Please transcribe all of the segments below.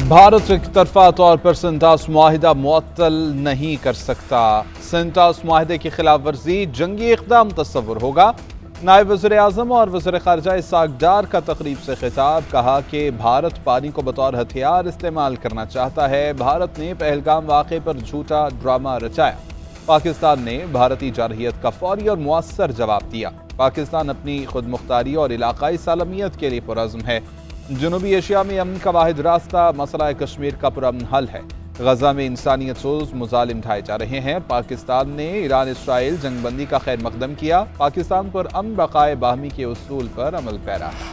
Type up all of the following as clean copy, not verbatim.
भारत एक तरफा तौर पर सिंटास मुआहिदा मुअत्तल नहीं कर सकता। सिंटास मुआहिदे की खिलाफ वर्जी जंगी इक़दाम तस्वुर होगा। नायब वज़ीर आज़म और वज़ीर ख़ारिजा इस्हाक़ डार का तक़रीब से खिताब, कहा कि भारत पानी को बतौर हथियार इस्तेमाल करना चाहता है। भारत ने पहलगाम वाक़े पर झूठा ड्रामा रचाया। पाकिस्तान ने भारतीय जारहियत का फौरी और मुअस्सर जवाब दिया। पाकिस्तान अपनी खुद मुख्तारी और इलाक़ाई सालमियत के लिए पुरअज़्म है। जनूबी एशिया में अमन का वाहिद रास्ता मसला कश्मीर का पुरअमन हल है। गजा में इंसानियत सोज मुजालिम ढाए जा रहे हैं। पाकिस्तान ने ईरान इसराइल जंगबंदी का खैर मकदम किया। पाकिस्तान पर अमन बकाए बाहमी के उसूल पर अमल पैरा है।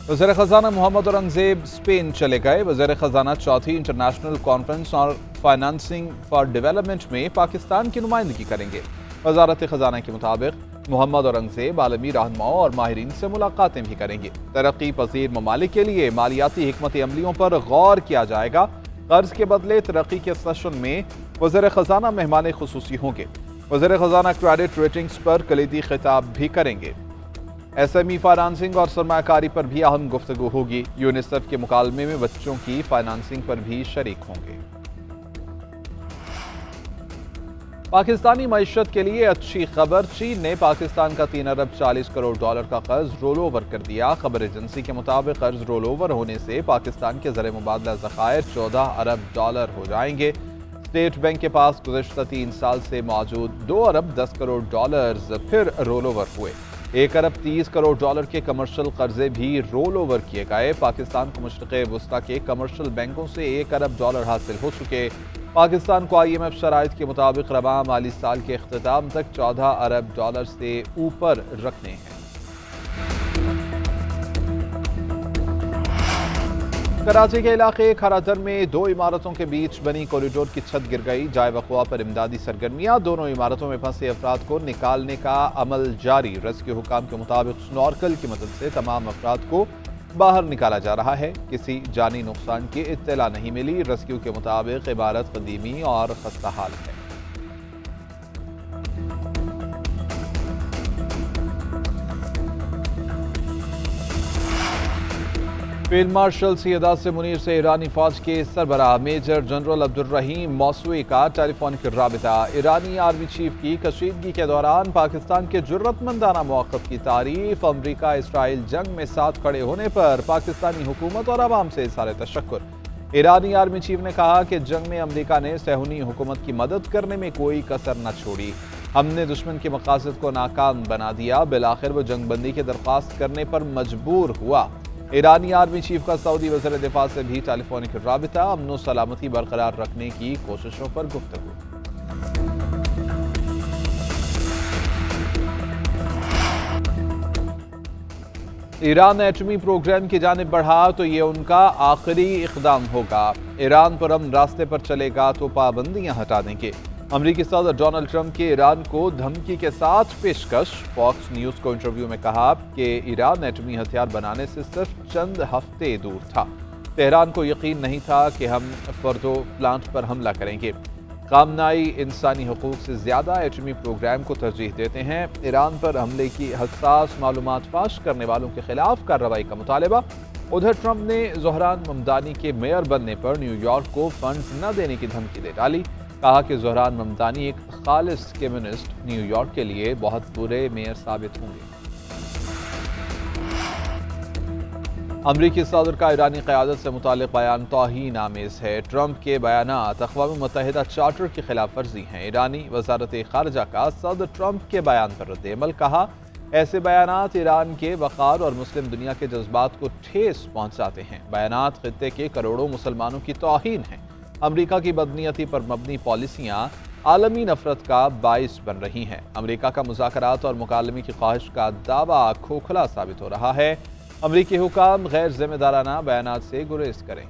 वज़ीर ख़ज़ाना मोहम्मद औरंगज़ेब स्पेन चले गए। वज़ीर ख़ज़ाना चौथी इंटरनेशनल कॉन्फ्रेंस और फाइनेंसिंग फॉर डेवलपमेंट में पाकिस्तान की नुमाइंदगी करेंगे। वज़ारत ख़ज़ाना के मुताबिक मोहम्मद औरंगज़ेब आलमी रहनुमाओं और माहिरीन से मुलाकातें भी करेंगे। तरक्की पजीर ममालिक के लिए मालियाती हिकमत अमलियों पर गौर किया जाएगा। कर्ज के बदले तरक्की के सेशन में वज़ीर ख़ज़ाना मेहमान खुसूसी होंगे। वज़ीर ख़ज़ाना क्रेडिट रेटिंग्स पर कलीदी खिताब भी करेंगे। SME फाइनेंसिंग और सरमाकारी पर भी अहम गुफ्तगू होगी। यूनिसेफ के मुकालमे में बच्चों की फाइनेंसिंग पर भी शरीक होंगे। पाकिस्तानी मईशत के लिए अच्छी खबर, चीन ने पाकिस्तान का 3 अरब 40 करोड़ डॉलर का कर्ज रोल ओवर कर दिया। खबर एजेंसी के मुताबिक कर्ज रोल ओवर होने से पाकिस्तान के ज़र मुबादला ज़खायर 14 अरब डॉलर हो जाएंगे। स्टेट बैंक के पास गुज़श्ता 3 साल से मौजूद 2 अरब 10 करोड़ डॉलर फिर रोल ओवर हुए। 1 अरब 30 करोड़ डॉलर के कमर्शियल कर्जे भी रोल ओवर किए गए। पाकिस्तान को मशरिक़ वस्ता के कमर्शियल बैंकों से 1 अरब डॉलर हासिल हो चुके। पाकिस्तान को IMF शराइत के मुताबिक रवा माली साल के इख्तिताम तक 14 अरब डॉलर से ऊपर रखने हैं। कराची के इलाके खरादर में 2 इमारतों के बीच बनी कॉरिडोर की छत गिर गई। जाए वक़वा पर इमदादी सरगर्मियां। दोनों इमारतों में फंसे अफराद को निकालने का अमल जारी। रेस्क्यू हुकाम के मुताबिक स्नॉर्कल की मदद से तमाम अफराद को बाहर निकाला जा रहा है। किसी जानी नुकसान की इत्तला नहीं मिली। रेस्क्यू के मुताबिक इमारत कदीमी और खस्ता हाल है। फील्ड मार्शल सैयद आसिम मुनीर से ईरानी फौज के सरबराह मेजर जनरल अब्दुर्रहीम मौसूई का टेलीफोनिक राबिता। ईरानी आर्मी चीफ की कशीदगी के दौरान पाकिस्तान के जुर्रतमंदाना मौक़िफ़ की तारीफ। अमरीका इसराइल जंग में साथ खड़े होने पर पाकिस्तानी हुकूमत और अवाम से इज़हार तशक्कुर। ईरानी आर्मी चीफ ने कहा कि जंग में अमरीका ने सहूनी हुकूमत की मदद करने में कोई कसर न छोड़ी। हमने दुश्मन के मकासद को नाकाम बना दिया। बिलाखिर वो जंगबंदी की दरख्वास्त करने पर मजबूर हुआ। ईरानी आर्मी चीफ का सऊदी वज़ीर दिफा से भी टेलीफोनिक राबिता। अमन सलामती बरकरार रखने की कोशिशों पर गुफ्तगू। ईरान एटमी प्रोग्राम की जानिब बढ़ा तो ये उनका आखिरी इक़दाम होगा। ईरान पर अमन रास्ते पर चलेगा तो पाबंदियां हटा देंगे। अमरीकी सदर डोनाल्ड ट्रंप की ईरान को धमकी के साथ पेशकश। फॉक्स न्यूज़ को इंटरव्यू में कहा कि ईरान एटमी हथियार बनाने से सिर्फ चंद हफ्ते दूर था। तेहरान को यकीन नहीं था कि हम फर्दो प्लांट पर हमला करेंगे। कामनाई इंसानी हुकूक से ज़्यादा एटमी प्रोग्राम को तरजीह देते हैं। ईरान पर हमले की हसास मालूमात फाश करने वालों के खिलाफ कार्रवाई का मुतालबा। उधर ट्रंप ने ज़ोहरान ममदानी के मेयर बनने पर न्यूयॉर्क को फंड न देने की धमकी दे डाली। कहा कि ज़ोहरान ममदानी एक खालिस कम्युनिस्ट न्यूयॉर्क के लिए बहुत बुरे मेयर साबित होंगे। अमरीकी सदर का ईरानी क़यादत से मुताल्लिक़ बयान तौहीन आमेज़ है। ट्रंप के बयानात अक़वाम मुत्तहिदा चार्टर की खिलाफ वर्जी हैं। ईरानी वज़ारत ख़ारिजा का सदर ट्रंप के बयान पर रद्द-ए-अमल। कहा, ऐसे बयानात ईरान के वक़ार और मुस्लिम दुनिया के जज्बात को ठेस पहुँचाते हैं। बयानात ख़ित्ते के करोड़ों मुसलमानों की तौहीन हैं। अमरीका की बदनीयती पर मबनी पॉलिसियाँ आलमी नफरत का बाइस बन रही हैं। अमरीका का मुज़ाकरात और मुकालमे की ख्वाहिश का दावा खोखला साबित हो रहा है। अमरीकी हुकाम गैर जिम्मेदाराना बयानात से गुरेज करें।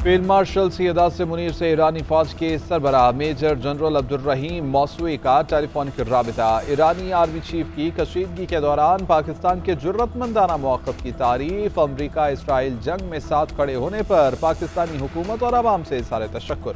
फील्ड मार्शल सैयद आसिम मुनीर से ईरानी फौज के सरबराह मेजर जनरल अब्दुर्रहीम मौसूई का टेलीफोनिक राबिता। ईरानी आर्मी चीफ की कशीदगी के दौरान पाकिस्तान के जुर्रतमंदाना मौक़िफ़ की तारीफ। अमरीका इसराइल जंग में साथ खड़े होने पर पाकिस्तानी हुकूमत और अवाम से इज़हार तशक्कुर।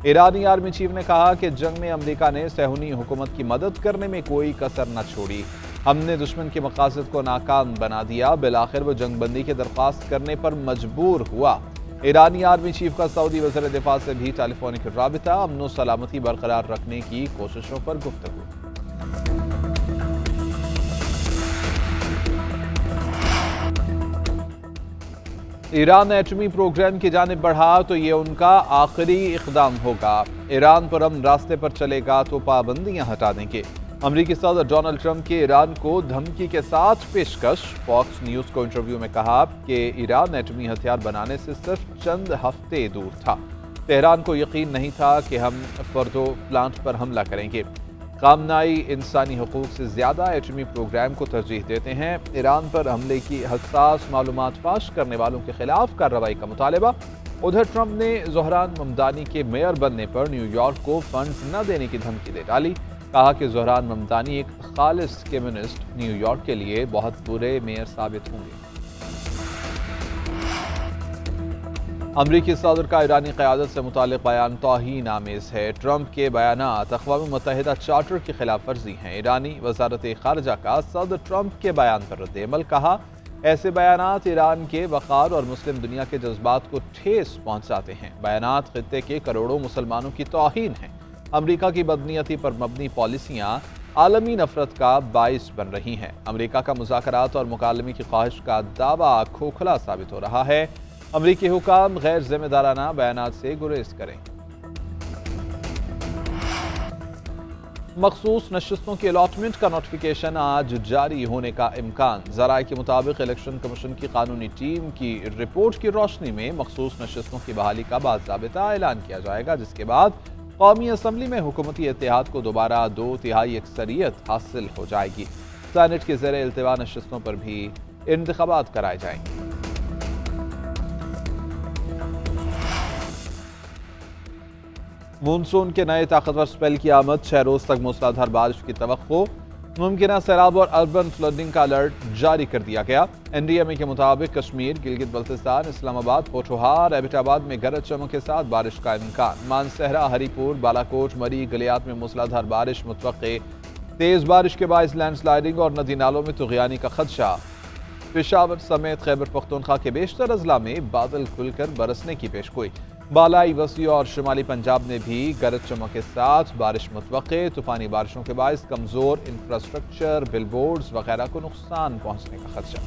ईरानी आर्मी चीफ ने कहा कि जंग में अमरीका ने सहूनी हुकूमत की मदद करने में कोई कसर न छोड़ी। हमने दुश्मन के मकासद को नाकाम बना दिया, बिलाखिर वो जंगबंदी की दरख्वास्त करने पर मजबूर हुआ। ईरानी आर्मी चीफ का सऊदी वज़ीर दिफा से भी टेलीफोनिक राबिता, अमन और सलामती बरकरार रखने की कोशिशों पर गुफ्तगू। ईरान एटमी प्रोग्राम की जानिब बढ़ा तो ये उनका आखिरी इक़दाम होगा। ईरान पर अमन रास्ते पर चलेगा तो पाबंदियां हटा देंगे। अमरीकी सदर डोनाल्ड ट्रंप के ईरान को धमकी के साथ पेशकश। फॉक्स न्यूज़ को इंटरव्यू में कहा कि ईरान एटमी हथियार बनाने से सिर्फ चंद हफ्ते दूर था। तेहरान को यकीन नहीं था कि हम फर्दो प्लांट पर हमला करेंगे। कामनाई इंसानी हुकूक से ज़्यादा एटमी प्रोग्राम को तरजीह देते हैं। ईरान पर हमले की हसास मालूमात फाश करने वालों के खिलाफ कार्रवाई का मुतालबा। उधर ट्रंप ने ज़ोहरान ममदानी के मेयर बनने पर न्यूयॉर्क को फंड्स न देने की धमकी दे डाली। कहा कि ज़ोहरान ममदानी एक खालिस कम्युनिस्ट न्यूयॉर्क के लिए बहुत बुरे मेयर साबित होंगे। अमरीकी सदर का ईरानी क़यादत से मुताल्लिक़ बयान तौहीन आमेज़ है। ट्रंप के बयानात अक़वाम मुत्तहिदा चार्टर की खिलाफ वर्जी हैं। ईरानी वज़ारत ख़ारजा का सदर ट्रंप के बयान पर रद्द-ए-अमल। कहा, ऐसे बयानात ईरान के वक़ार और मुस्लिम दुनिया के जज्बात को ठेस पहुँचाते हैं। बयानात ख़ित्ते के करोड़ों मुसलमानों की तौहीन हैं। अमरीका की बदनीयती पर मबनी पॉलिसियाँ आलमी नफरत का बाइस बन रही हैं। अमरीका का मुज़ाकरात और मुकालमे की ख्वाहिश का दावा खोखला साबित हो रहा है। अमरीकी हुकाम गैर जिम्मेदाराना बयानात से गुरेज करें। मखसूस नशिस्तों की अलॉटमेंट का नोटिफिकेशन आज जारी होने का इम्कान। ज़राए के मुताबिक इलेक्शन कमीशन की कानूनी टीम की रिपोर्ट की रोशनी में मखसूस नशिस्तों की बहाली का बाज़ाबिता ऐलान किया जाएगा, जिसके बाद कौमी असम्बली में हुकूमती इत्तेहाद को दोबारा 2/3 अक्सरियत हासिल हो जाएगी। सेनेट के ज़ेरे इल्तिवा नशिस्तों पर भी इंतखाबात कराए जाएंगे। मानसून के नए ताकतवर स्पेल की आमद, 6 रोज तक मूसलाधार बारिश की तवक्को। मुमकिन सैलाब और अर्बन फ्लडिंग का अलर्ट जारी कर दिया गया। NDMA के मुताबिक कश्मीर, गिलगित बल्तिस्तान, इस्लामाबाद, पोठोहार, एबटाबाद में गरज चमक के साथ बारिश का इम्कान। मानसहरा, हरीपुर, बालाकोट, मरी, गलियात में मूसलाधार बारिश मुतवक्के। तेज बारिश के बायस लैंडस्लाइडिंग और नदी नालों में तुग़यानी का खदशा। पेशावर समेत खैबर पख्तूनख्वा के बेशतर अजला में बादल खुलकर बरसने की पेशगोई। बालाई, वसी और शुमाली पंजाब में भी गरज चमक के साथ बारिश मुतवक्के। तूफानी बारिशों के बायस कमजोर इंफ्रास्ट्रक्चर, बिलबोर्ड्स वगैरह को नुकसान पहुंचने का खदशा।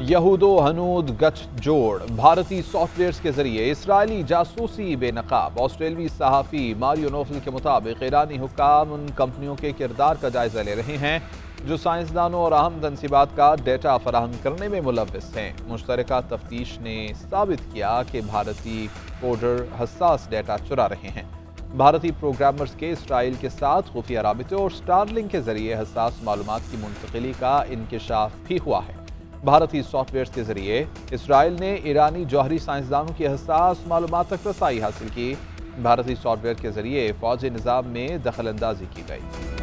यहूदो हनूद गठजोड़, भारतीय सॉफ्टवेयर के जरिए इसराइली जासूसी बेनकाब। ऑस्ट्रेलवी सहाफ़ी मारियो नोफल के मुताबिक ईरानी हुक्काम उन कंपनियों के किरदार का जायजा ले रहे हैं जो साइंसदानों और अहम तनसीबात का डेटा फराहम करने में मुलव्विस हैं। मुश्तरका तफ्तीश ने साबित किया कि भारतीय कोडर हसास डेटा चुरा रहे हैं। भारतीय प्रोग्रामर्स के इसराइल के साथ खुफिया राबिते और स्टारलिंक के जरिए हसास मालूमात की मुंतकिली का इंकिशाफ भी हुआ है। भारतीय सॉफ्टवेयर के जरिए इसराइल ने ईरानी जौहरी साइंसदानों की हसास मालूमात तक रसाई हासिल की। भारतीय सॉफ्टवेयर के जरिए फौजी निज़ाम में दखल अंदाजी की गई।